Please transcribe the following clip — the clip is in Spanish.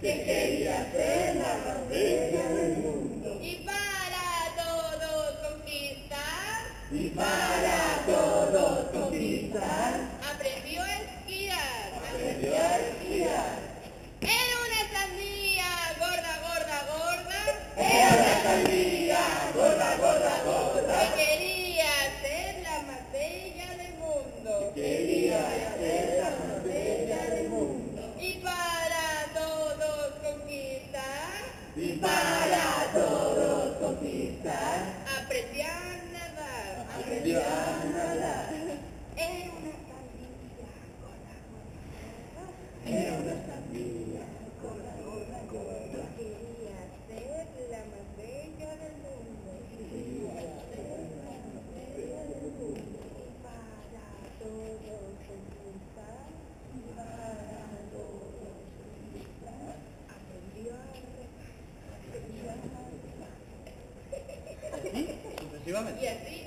que quería ser la más bella del mundo. Y para todos conquistar, Y para todos conquistar, aprendió a esquiar. aprendió a esquiar. Era una sandía gorda, gorda, gorda, Era una sandía gorda, gorda, gorda, que quería ser la más bella del mundo. quería ser la más bella del mundo. Y para todos conquistar, Y para todos conquistar, aprendió a nadar. aprendió a nadar. Era una sandía gorda, gorda, Era una sandía gorda, gorda, gorda, que quería ser la más bella del mundo. quería ser la más bella del mundo. Y para todos conquistar, Y para todos conquistar, aprendió a rezar. aprendió a nadar. Así, sucesivamente. Y así